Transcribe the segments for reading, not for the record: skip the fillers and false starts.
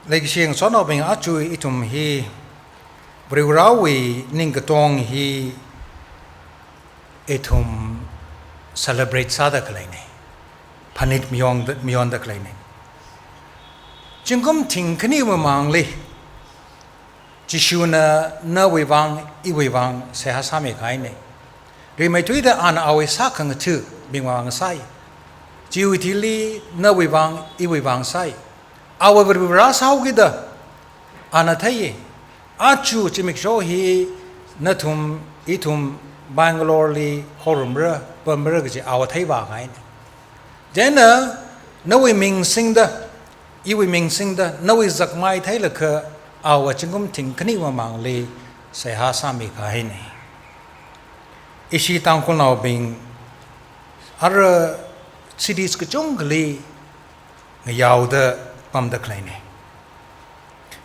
like siang son of being achui itum he Briurawi Ningatong he itum celebrate Sada Kalene Panit beyond the Kalene Jingum Tinkani Mamangli Jishuna Nawivang Iwivang Sehasami Kaine Remetwida an awe sakang tu Bingwang Sai Jiwitili Nawivang Iwivang Sai Our Ras Haugida Anataye Achu Chimiksho he Natum Itum Bangalore li Horumra Bumberg our Taiva Kaine Jenna Nawi Ming sing the Iwi Ming sing the Nawi Zakmai Tailaka our Chingum Tinkani Mamangli Sehasami Kaine Ishi Tangkhul now being other cities Kajungli Yauda Pam the Kleine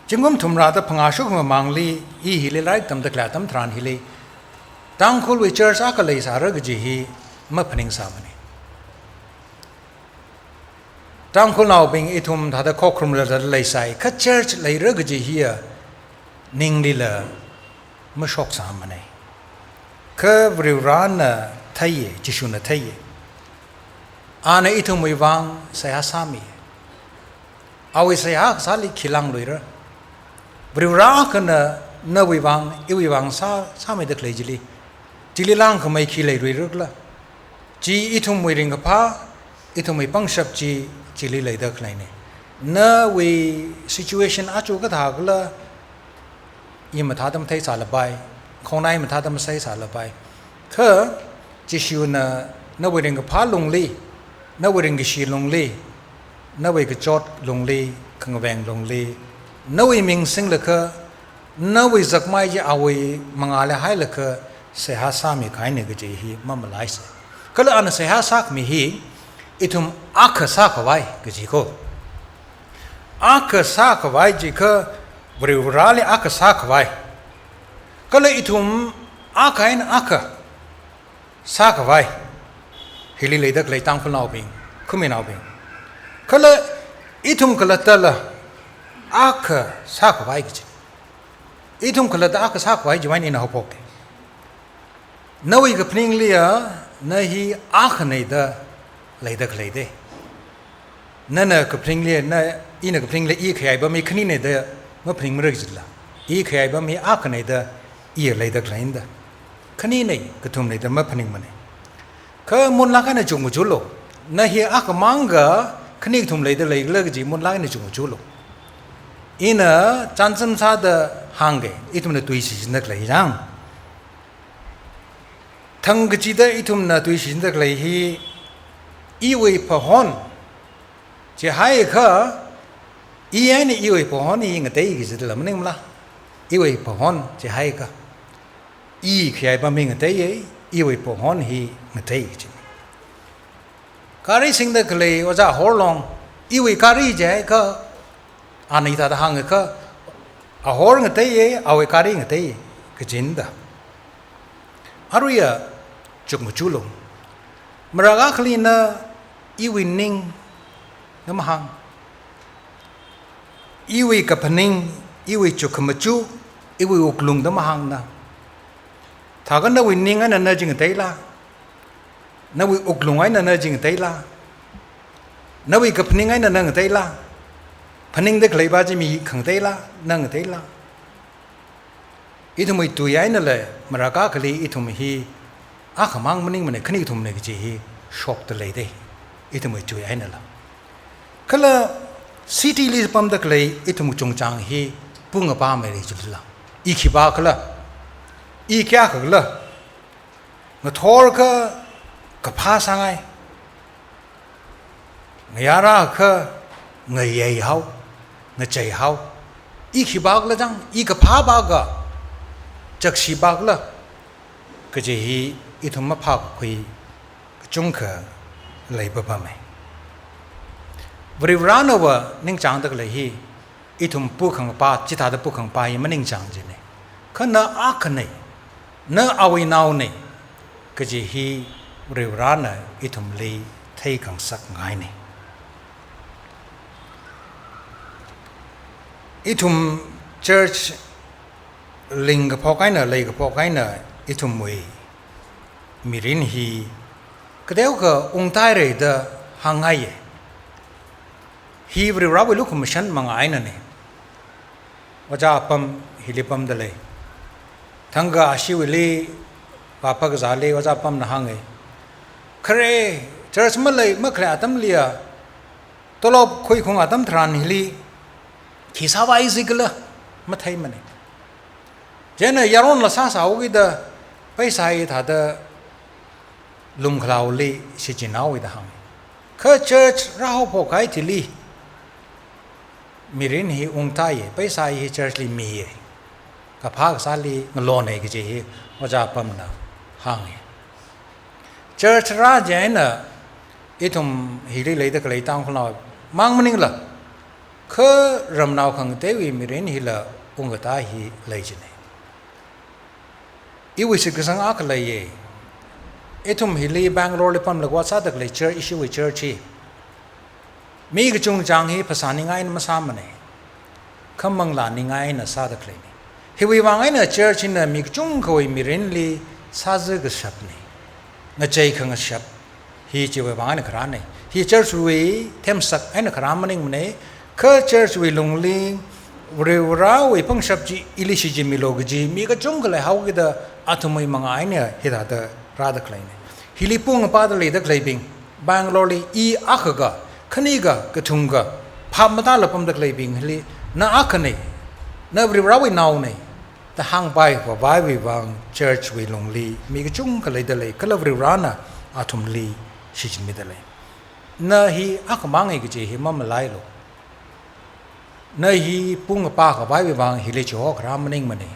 Jingum Tumrata Pangashuk Mamangli E Hili right them the Clatam Tran Hili Tangkhul with church accolades are Rugji Mapping Samani Tangkhul now being itum Tada Kokrum Laysai Cut church lay Rugji here Ning Lila Mashok Samane Curvrana Taye Jishuna Taye Ana itum Wivang Sayasami Always say Sali Kilang Luira Brirakana Nawivang Iwivang Sami the Clegili Jililang may kill a regula G itum wearing a pa itum a pungshap G Chili lay the Kleine Na we situation Achukatagla Imatadam takes alibi Konai Matadam says alibi Her Jishuna no wearing a pa longly no wearing a she longly no way could jot longly Kangavang longly no way ming sing laka no way Zakmai awe Mangala Hilaka Sehasami Kainagaji he mammalise. Kala an Sehasak me he itum Akasakawai Gajiko Akasakawai Jika Vrali Akasakawai Kala itum Akain Aka Sakawai Hilly lay the clay Tangkhul now being Kumin now being Kala itum Kalatala Aka Sakawai Itum Kalata Aka Sakawai join in a hopoke No we kapning Lia Nahi Akaneda lay the clay day Nana kapning Lia in a kapning Lia Khayaipam Khamrang the Mapping Rigzilla Khayaipam Akaneda ear lay the clainder Kanine Katum lay the Mapping money Ka Munlakana Jumujulo Nahi Akamanga Kanitum lay the lay Lurgi Munlakana Jumujulo In a Johnson Sada Hange, itum the Twish in the clay young. Tangajida itum na Twish in the clay he Iwe Pahon Jehayaka Ian Iwe Pahon in a day is the Lamanimla Iwe Pahon Jehayaka Khayaipam a day Iwe Pahon he a day. Kari sing the clay was a whole long Iwe Kari Jayaka Anita the Hangaka a horn a day, our carrying a day, Kajinda. Aria Chukmuchulum Maragaklina Iwi Ning Namahang Iwi Kapaning, Iwi Chukamachu, Iwi Uklung the Mahangna Tagana winning and a nudging a tailor. Now we Uklung and a nudging a tailor. Now we Kapaning and a nung tailor. Panning the clay bajimi Kangtela, Nangatela. Itum to Yanale, Maragakali, itum he, Akamang Maning Kanitum Negaji, shocked the lady. Itum to Yanela. Kala city lis pum the clay, itum chungchang he, Punga Pamerijula. Ikibakala, Ikakala, Matorka, Kapasangai, Nayara ka, Ngay how. Najay how Ikibagla jang Ikapabaga Jakshi Bagla Kaji Ituma Pakui Junka Labor Bame Vriranova Ning Chang the Lahi Itum Pukang Pa Chita the Pukang Pa Maning Chang Jine Kana Akane Na Awi Naune Kaji Vrivrana Itum Lee Takang Sak Ngaine อิทุม church ลิงกับพอไกน่ะเลยกับพอไกน่ะอิทุมมวยมีรินฮีก็เดี๋ยวก็องค์ใต้เลยเดหังไงฮีบริราวิลุกมชันมังไงนั่นเองว่าจะปั๊มฮิลิปั๊มเดเลยทั้งก็อาชีวลีป้าพักจะเลยว่าจะปั๊มนะหังไงใคร church มาเลยเมื่อใครอาตมเลียตัวเราคุยของอาตมทรานฮิลีที่สาวไอซิกละมาไทยมันเองเจนยารอนละสาวกิดไปใส่ถาดลุมขลาวลีสิจินเอาวิดหังคือ church เราพอใครที่ลีมีรินฮีองค์ไทยไปใส่ฮี church ลีมีกับภาคสาลีงลอนเองก็จะฮีว่าจะปั๊มนะหัง church ราเจนอีทุมฮิลีเลยตะกเลยตั้งคนเรามังมันนี่ละคือรำนาวขังเทวีมีรินฮีละองค์ตาฮีเลยจีเนี่ยอีวิสิกสังอักเลยอีทุมฮิลีบังโรลิปัมละว่าซาตะกเลย church อิชิวิ church มีกจุงจางฮีภาษาหนึ่งไงนั่นมาสามมันเนี่ยคำมังลาหนึ่งไงนั่นซาตะกเลยนี่ฮิวิวังไงนั่น church นั่นมีกจุงเขามีรินลีซาซึกชับเนี่ยงั้นใจขังชับฮีจีวิวังไงนั่นขราเนี่ยฮี church วิเทมสักไอ้นั่นขรามันเองมันเนี่ยคือ church วิลงลีเรือราวิพังชับจีอิลิชิจิมิโลกจีมีกจุงก็เลยเขาคิดอัตมัยมังไงเนี่ยฮิดาตะราตะกเลยเนี่ยฮิลิปุ่งปาตะเลยตะกเลยบิงบังโลลีอีอักกะขณีกะกระทุงกะพามมาตาลปั๊มตะกเลยบิงฮิลิน่าอักเนี่ยน่าบริราวินาวเนี่ยแต่ห่างไปกว่าไว้วิวัง church วิลงลีมีกจุงก็เลยตะเลยก็เลยบริรานะอัตมลีชิจิมิตะเลยน่าฮีอักมังเอกจีฮิมัมไลโลน่าฮีปุ่งปากว่าไว้วิวังฮิลิโจกรามันเองมันเนี่ย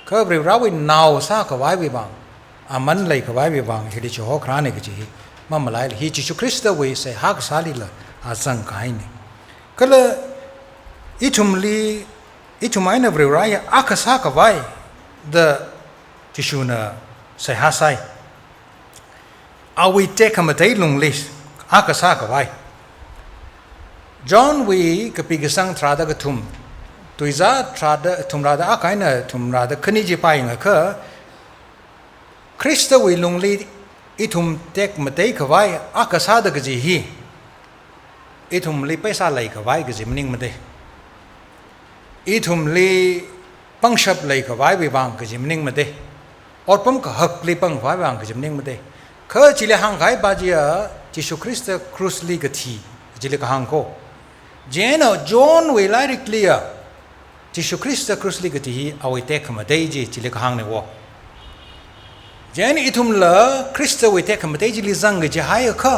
ก็บริราวินาวซากว่าไว้วิวังอามันเลยก็ไว้วิวังฮิลิโจกราเนี่ยก็จีมัมไลโลฮีจิชุคริสต์เวสฮักซาลิละอาสังกายเนี่ยก็เลยอิทุมลีอิทุมไอ้เนี่ยบริรายอักษากไว้เดจิชูน่ะเสียหาไซเอาไว้เทคมาได้ลงลิสอักษากไว้จอห์นวีกับปีกสังทราดกทุมตัวจ้าทราดทุมราดอักไอ้เนี่ยทุมราดคณิจิไปเงาคือคริสต์วีลงลีอิทุมเทคมาได้กไว้อักษาดกจีฮีอิทุมลีไปซาเลยกไว้กจิมนิ่งมาได้อีทุมลีปังชับเลยก็ไว้วิบังก็จิมนิ่งมาเดอดปั๊มก็หักลีปังไว้วิบังก็จิมนิ่งมาเดคือจิเลหังไก่บาจีจิสุคริสต์ครูสลีกทีจิเลกหังโคเจนจอห์นเวลาริกลีจิสุคริสต์ครูสลีกทีเอาไว้เทคมาเดจิเลกหังเนี่ยวะเจนอีทุมละคริสต์ไว้เทคมาเดจิลิซังก็จะหายก็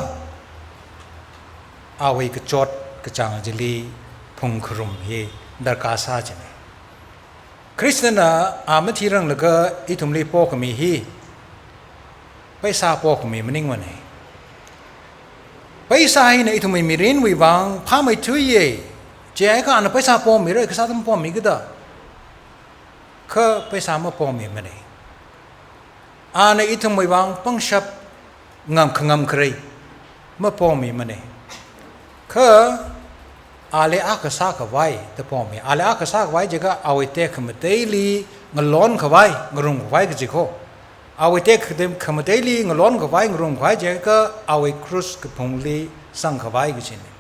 เอาไว้ก็จอดก็จังจิลีพงครุมเฮดาร์กาซาจเนี่ยคริสเตียนอามาที่รังแล้วก็อิทุมลีปอกมีฮีไปซาปอกมีมันนิ่งวันไหนไปซาให้เนี่ยอิทุมมีเรียนวิวังพาไม่ช่วยเย่เจ้าก็อันไปซาปอมีเลยก็ซาทำปอมีก็ได้ก็ไปซามาปอมีมันไหนอันอิทุมวิวังปังชับงามขงามใครมาปอมีมันไหนก็อาเลอักษากไว้แต่พอมีอาเลอักษากไว้จะก็เอาไว้เทคมาเตลีงล้อนกไว้งรุ่งไว้ก็จะเขาเอาไว้เทคมาเตลีงล้อนกไว้งรุ่งไว้จะก็เอาไว้ครูสกับพงลีสังกไว้ก็จะเนี่ย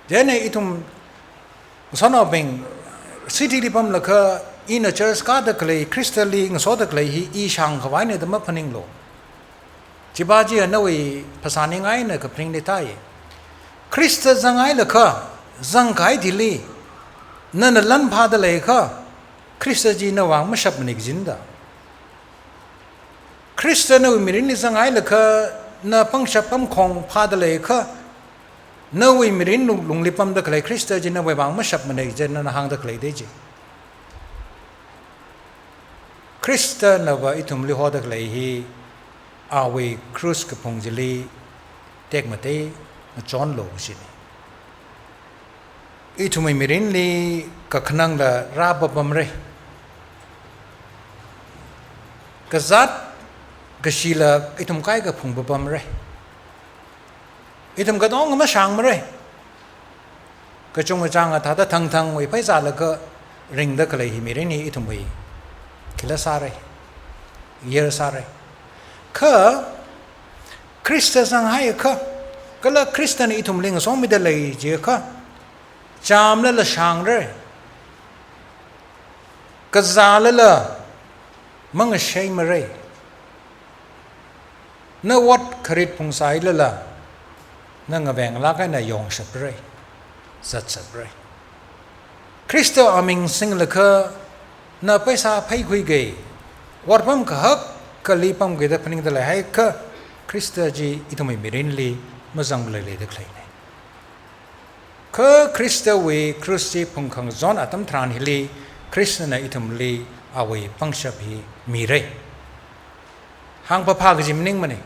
เดี๋ยวนี้อีทุมสนอบิงสิทธิลิปัมละก็อินเชอร์สกัดกเลยคริสตัลลีงสอดกเลยอีช่างกไว้เนี่ยแต่ไม่พนิงโลจิบาจีอันนั้นวิภาษาหนึ่งไงเนี่ยก็พนิงได้ท้ายคริสต์จังไงละก็จังไก่ที่ลีนั่นลันพาดเลยค่ะคริสต์จีนว่างไม่ชับมันอีกจินดาคริสต์นั่นวิมิรินิจังไงเลยค่ะนั่นปังชับปังคงพาดเลยค่ะนั่นวิมิรินลุงลิปัมตะกเลยคริสต์จีนว่างไม่ชับมันอีกจินนั่นห่างตะกเลยได้จีคริสต์นั่นว่าอิทุมลิฮอตะกเลยฮีอาวิครูสกับพงจิลีเทกมาเตมาจอนโลจินีอีทุมมิรินลีก็ขนังละราบบำเรกษัตริย์กษีละอีทุมไก่กับพงบบำเรอีทุมกระต้องก็มาช่างมาเลย ก็จงจางถ้าได้ทั้งไว้ไปซาแล้วก็ริงได้ก็เลยมีเรื่องนี้ทุ่มไว้คิดละสาระเยอะสาระคือคริสต์สังหายก็ละคริสต์นี่ทุ่มลิงสองมิดเลยเจ้าค่ะจามแล้วละช่างเลยก็ซาแล้วละมังใช้มาเลยนวัดคริสพงสายแล้วละนั่งแบ่งลักให้นายองสับเลยสัตสับเลยคริสต์อามิงสิงห์ละคือน่าไปสาไปคุยกันวัดปั๊มก็ฮักก็ลีปั๊มก็ได้พนิงตะเลยให้ก็คริสต์จีอิทุไม่มีเรื่องลีมาจังเลยเลยได้ใครเนี่ยคือคริสต์เวคริสต์พงขังจอนอัตมทรานฮิลีคริสต์น่ะอิทุมลีเอาไว้ปังชับฮีมีเร่หางพระพากจิมนิ่งมันนี่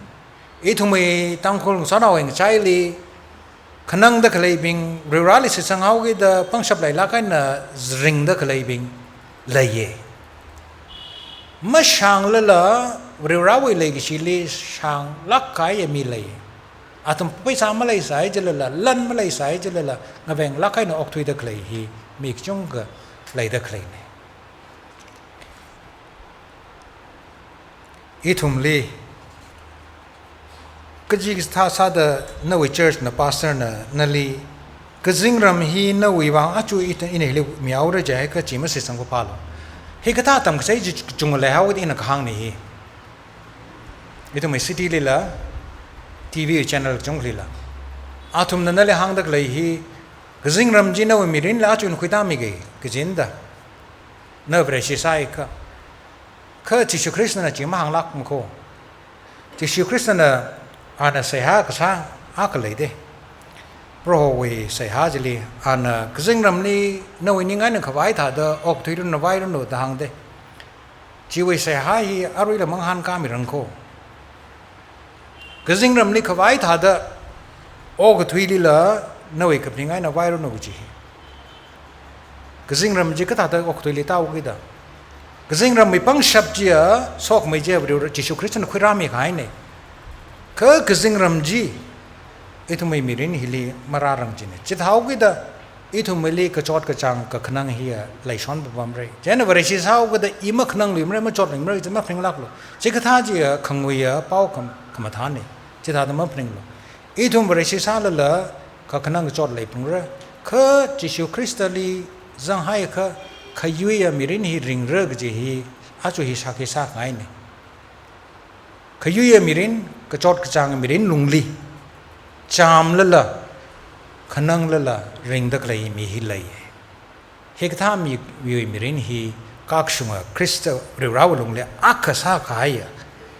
อิทุไม่ตั้งคนสอนเอาเองใจลีขนังได้ใครบิงเรื่องราวที่สังเอากิดปังชับไหลลักกันน่ะริงได้ใครบิงเลยไม่ช่างเลยล่ะเรื่องราวเลยกิชิลีช่างลักกายมีเลยอาตมไปสามมาเลยสายจะเลยล่ะลั่นมาเลยสายจะเลยล่ะงาแบ่งลักให้น่ะออกทุยได้ใครฮีมีจงก็เลยได้ใครเนี่ยอีทุ่มลีก็จีกท่าซาดนวิเชิร์ชนพาสเตอร์นลีก็จิงรำฮีนวิวังอาจูอินอินเฮลิมีเอาเรื่องใจก็จีมันเสียสังกปาลเฮก็ท่าทำก็ใช้จุงเลยฮาวดินนักหางนี่อีทุ่มซิตี้ลีละทีวีช่องจงลีละอาทุ่มนั่นเลยหางดักเลยฮีก็จิงรำจีนวิมีรินละอาจูนคุยตามีเกย์ก็จินดาเนบเรชิไซก็คือที่ชูคริสต์น่ะจีมาหางลักมโคที่ชูคริสต์น่ะอันนั้นเสียหายก็ช่างอาก็เลยเด้เพราะว่าเสียหายจะลีอันนั้นก็จึงรำนี้นวินิงานนึกว่าไอ้ท่าเดอออกที่รุ่นนวายรุ่นโน้ตทางเด้ชีวิตเสียหายอารมณ์ละมังหันกามิรังโคก็จึงรำนี้ว่าไอ้ท่าเดอออกที่ลีละนวิกับนิงานนวายรุ่นโน้ตจีก็จึงรำจีก็ท่าเดอออกที่ลีต้าออกกี่เดอก็จึงรำไม่ปังชับจีอ่ะสอกไม่เจ็บเรื่องที่ชูคริสต์น่ะคุยรามีขายเนี่ยก็จึงรำจีอีทุ่มไม่มีเรื่องฮิลีมารารังจีเนี่ยจิตหาวกิดะอีทุ่มไม่ลีก็จอดก็จังก็ขนังเฮียไหลช้อนแบบว่าไรเจ้าหน้าบริษัทหาวกิดะอีมาขนังลืมไรมาจอดลืมไรจะมาพริ้งลักเลยจิกท่าจีอ่ะขังวีอ่ะเป้าคำทานเนี่ยจิตท่าจะมาพริ้งเลยอีทุ่มบริษัทหาวเลยละก็ขนังจอดไหลพริ้งเลยก็จิชูคริสต์ลีจังให้ก็ขยุยมีเรื่องฮิริงเรื่องจีฮีอาจูฮิสักไงเนี่ยขยุยมีเรื่องก็จอดก็จังมีเรื่องลุงลีจามเลยล่ะขนังเลยล่ะริงดักเลยมีฮิเลยเฮกท่ามีเรื่องฮีกักชุงคริสต์เรื่องราวลุงเลยอักษาขาย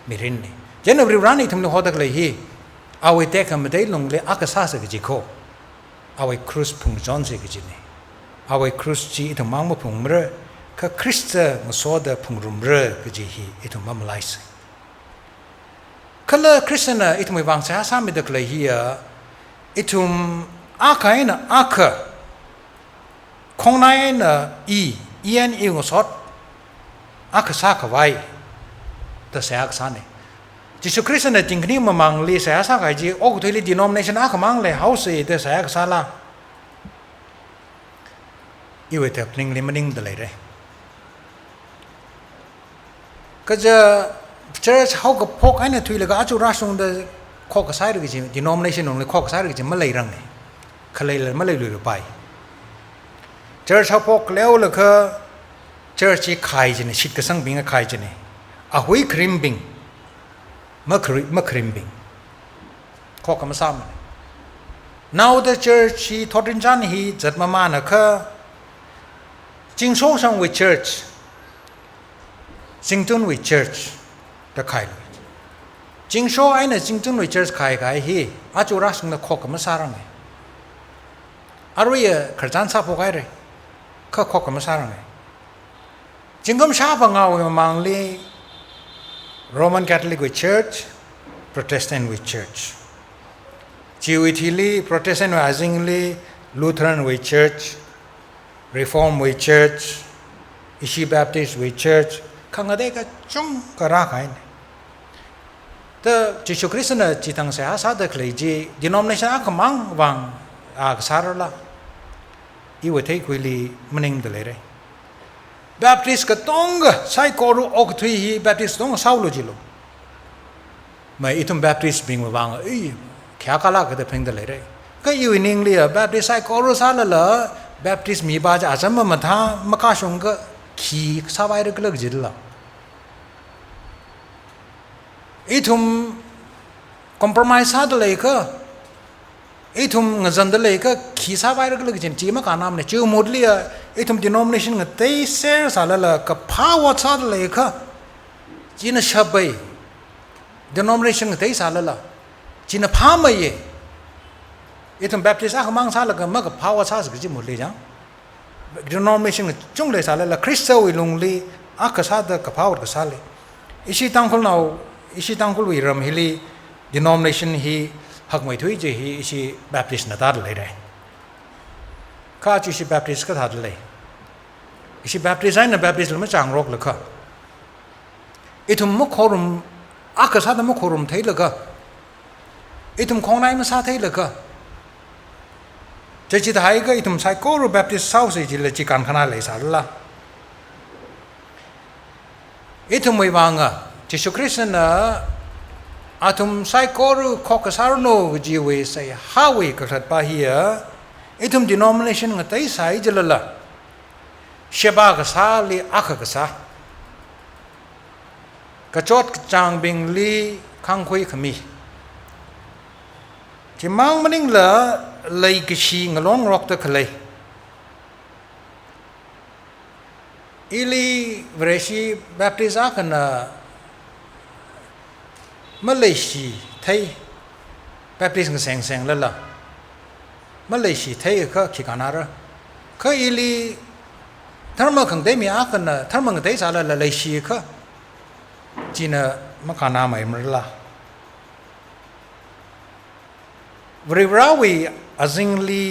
มีเรื่องนี้เจ้าหน้าเรื่องราวนี้ทำให้เขาดักเลยฮีเอาไว้แต่คำไม่ได้ลุงเลยอักษาสักจีโคเอาไว้ครูสพุงจอนสักจีเนี่ยเอาไว้ครูสจีทำมังมาพุงเมื่อก็คริสต์มาสวดพุงรุมเมื่อก็จีฮีทำมังมาไล่สิก็เลยคริสต์น่ะอีทุ่มไม่วางเสียสามีดักเลยฮีอีทุ่มอาคายน่ะอาคาของนายน่ะอีนอีงสอดอาคาสักไว้แต่เสียอาคาเนี่ยจิสุคริสต์น่ะจริงๆมามังลีเสียสักไอ้จีโอ้กุฏิลีดีนอมเนชั่นอาคามังเลยเฮาส์แต่เสียอาคาละอีเวทเพลงลิมันนิ่งตลอดเลยก็จะเจอเขากับพวกไอ้เนี่ยทุยเลยก็อาจูราชงเดข้อกระสายหรือกี่จีดีนอมเนชั่นของเลยข้อกระสายหรือกี่จีไม่เลยรังเนี่ยเขาเลยไม่เลยลุยไปเจอเขาพวกแล้วเลยก็เจอชีขายจีเนี่ยชิดกระสังบิงก็ขายจีเนี่ยอาหุยครีมบิงมะครีมบิงข้อกระมาซ้ำ now the church ทอดรินจันฮีจัดมานะก็จิงโซ่สังวิช church จิงตุนวิช churchจะขายเลยจิงโซ่ไอ้เนี่ยจิงตุนวิช church ขายฮีอาจูรักษณ์ข้อกระมาสารังไงอารุยขจันทร์ซาพวกไอ้เลยข้อกระมาสารังไงจิงก็ไม่ชาบังเอาอย่างมังลี Roman Catholic with Church Protestant with Church จิวทีลี Protestant with Azingli Lutheran with Church Reform with Church Ishi Baptist with Church ข้างในก็จุ่มก็รักไงแต่จิชูคริสต์น่ะจิตังเสียสาเด็กเลยจี denomination ก็มังวางสาระละ อีวัยเทคุยลีมันเองตัวเลยเลยแบปติสก็ต้องใช้กอรุออกทุยฮีแบปติสต้องเศร้าลุจิโลไม่อีทุ่มแบปติสบิงมาบางแค่กาลาก็จะเพ่งตัวเลยเลยก็อยู่นิ่งเลยแบปติสใช้กอรุซาละละแบปติสมีบาจะอาจจะมาท่ามากาชงก็ขี่สบายรึกเลิกจิตละอีทุ่มคอมเพลมไพร์ซาตัวเลยก็อีทุ่มเงินจันตัวเลยก็ขี่สบายรึกเลิกจิตจีมาการนำเนี่ยจู่หมดเลยอีทุ่ม denomination เงินเตยเสียสารละก็พาวซาตัวเลยก็จีน่ะชับไป denomination เงินเตยสารละจีน่ะพาไม่เย่อีทุ่มแบปติสอาขมังสารละก็มันก็พาวซาสกจีหมดเลยจังdenomination เงินจงเลยสารละคริสต์วิลงลีอาคสาดก็พาวก็สารเลยอิชิตังคุลนาอิชิตังคุลวิรามฮิลี denomination ฮีหักไม่ถุยจีฮีอิชิแบปติสนาตาเลยได้ข้าจิชิแบปติสก็ทัดเลยอิชิแบปติสไอ้น่ะแบปติสเราไม่จางรกเลยค่ะอีทุ่มมุขโครุมอาคสาดมุขโครุมเทเลยค่ะอีทุ่มของนายมันซาเทเลยค่ะจะจิตหายก็อีทุ่มใช้โครุแบปติสเศร้าสิจิเลยจิการขนาดเลยสารละอีทุ่มไม่วางอ่ะจิสุคริสต์น่ะอาทุ่มใช้โครุข้อกสารโนจีเวใส่ฮาเวก็ทัดไปเฮียอีทุ่ม denomination ก็เตยใส่จิละละเชบากษาลีอักกษากระจดจางบิงลีข้างคุยขมีที่มังมันนิ่งละเลยกชีงล้องรอกตะเลยอีลีเวรชีแบปติสอากันนะมาเลเซียไทยแบปติสก็แสงแล้วล่ะมาเลเซียไทยก็ขี้กันอะไรก็อีลีถ้ามันขังได้มีอากันนะถ้ามันขังได้สารละเลยชีก็จีน่ะมันขนาดไม่เหมือนละบริวารวิอาจิงลี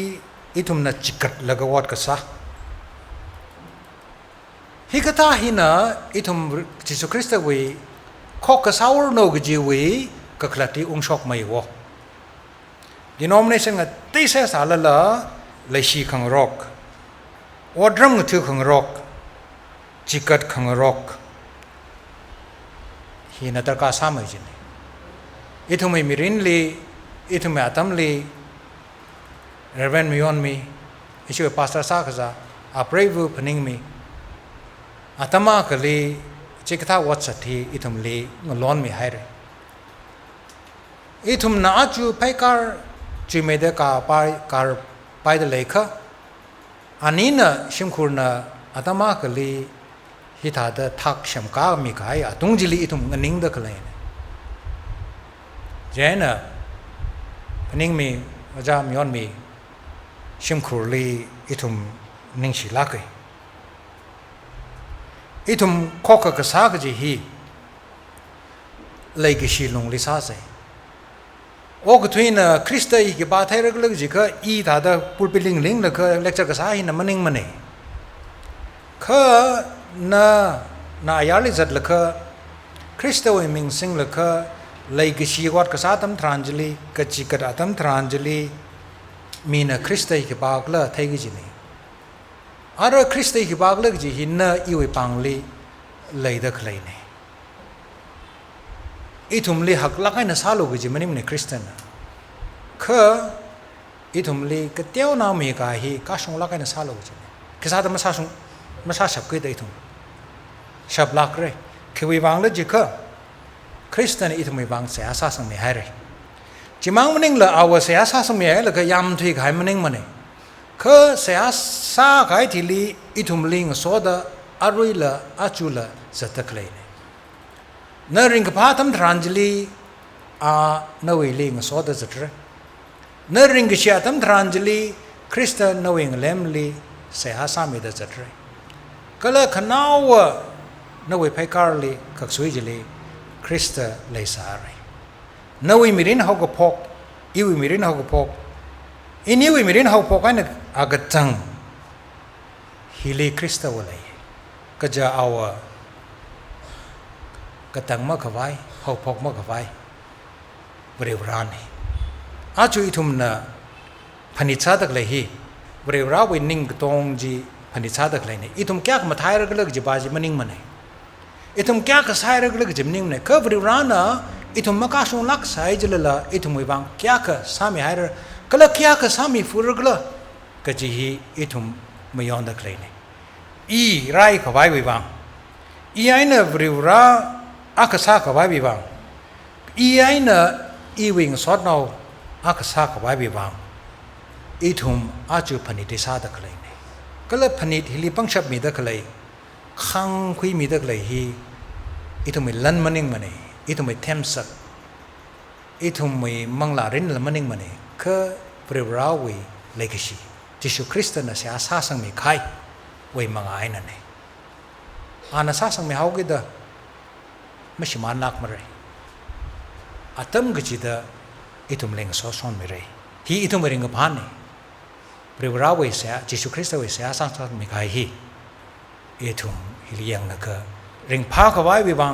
อีทุ่มน่ะจิกัดแล้วก็วัดก็ซะฮิกตาหินะอีทุ่มจิสุคริสต์วิข้อกษาวโนกจีวิก็คลาตีองค์ชกไม่วะ denomination ก็ตีเสสารละเลยชีขังรอกวัดรำก็ถือขังรอกจิกัดขังรอกฮีนัตรกาสามจินอีทุ่มไม่มีรินลีอีทุ่มไม่อาตัมลีเรเวนมิยอนมีอีช่วยพาสตาร์สักษาอาเปรย์วูพนิงมีอาตมาก็ลีจิกท่าวัดสัตย์อีทุ่มลีงล้อนมีให้เลยอีทุ่มน่าจูไปการจูไม่ได้การไปเดเลยค่ะอันนี้น่ะชิมคุณน่ะอาตมาก็ลีฮิตาเดทักชิมก้ามีใครอ่ะตรงจิลีอีทุ่มงิ้งเด็กเลยเจน่ะพนิงมีอาจารย์มิยอนมีชิมคุณลีอีทุ่มนิ่งชิลักเลยอีทุ่มข้อกกษากจีฮีเลยกิชิลงลิซาเซโอ้ก็ทุยน่ะคริสต์อีกบาทให้รักเลิกจีก็อีท่าเดพูดไปลิงแล้วก็เลคเชอร์กษาหินะมันนิ่งมันเองก็น่ายาลิจัดเลยก็คริสต์วิมิงสิงเลยก็เลยกิชิวัดกษาตั้มทรานจลีก็จิกระตั้มทรานจลีมีน่ะคริสต์อีกบาก็เลยไทยกิจินีอาร์คริสต์อีกบาก็เลยจีหินน่ะอีวิปังลีเลยเด็กเลยเนี่ยอีทุ่มลีหักลักให้น่ะสาลูกจีมันนี่มันคริสเตียนน่ะคืออีทุ่มลีก็เที่ยวน้ามีกาฮีก็ชงลักให้น่ะสาลูกจีคือสาแต่มาสาฉับกิดอีทุ่มฉับลักเลยคือวิบังเลยจีคือคริสเตียนอีทุ่มวิบังเสียสาสังมีให้เลยจีมังมันนี่ละเอาเสียสาสังมีให้แล้วก็ยำที่ขายมันนี่มันนี่คือเสียสาขายที่ลีอีทุ่มลิงโซดาอารุยละอาจูละจัตตะเลยนริงกับพาทำทรานจลีนวิลิงโซดาจัตระนริงกับเชียทำทรานจลีคริสต์นวิงเลมลีเสียสามีดจัตระก็เลยขนาวนวิไปการลีขักสวยจลีคริสต์เลยสารีนวิมิรินเขาก็พกอีวิมิรินเขาก็พกอินอีวิมิรินเขาพกไอ้เนี่ยอากาศจังฮิลีคริสต์วะเลยก็จะเอากระตังมะขวายเขาพกมะขวายบริวารนี่อาจุยทุ่มน่ะพันิชาตักเลยฮี เรียราวินิ่งตรงจีพันธิชาตะเลยเนี่ยอีทุมแก่มาท้ายแล้วก็เลิกจีบาจีมันนิ่งมันเนี่ยอีทุมแก่ก็ใส่แล้วก็เลิกจีมันนิ่งเนี่ยก็เรียรานะอีทุมมาก้าส่งลักใส่จีเลยละอีทุมวิบังแก่ก็สามีหายแล้วก็เลิกแก่ก็สามีฟูรก็เลยก็จีฮีอีทุมไม่ยอมตะเลยเนี่ยอีไรเขาไว้วิบังอีไอ้เนี่ยเรียราอักษาเขาไว้วิบังอีไอ้เนี่ยอีวิ่งสอดเอาอักษาเขาไว้วิบังอีทุมอาจูพันธิชาตะเลยเนี่ยก็เลยพันธิฮิลิปังชับมีตะเลยขังคุยมีตะเลยฮีอีทุมไม่ลันมันนิ่งมันเนี่ยอีทุมไม่เทมสักอีทุมไม่มังลารินลันมันนิ่งมันเนี่ยก็เรียราวิเลกชีจิสุคริสต์น่ะเสียอาสาสังมีใครวิมังไอ้นั่นเนี่ยอาณาสังมีเขาก็ได้ไม่ใช่มานักมาเลยอาตมก็จีดอีทุมเล่งสอสอนไม่เลยฮีอีทุมไม่เร่งกับพันเนี่ยเรียราวิเสียจิสุคริสต์วิเสียอาสาสังมีใครฮีอีทุมฮิเลียงนะก็เร่งพาเขาไว้วิบัง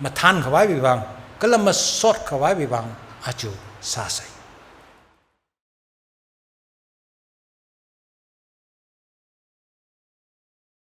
มาทันเขาไว้วิบังก็เลยมาสอดเขาไว้วิบังอาจูซาใส่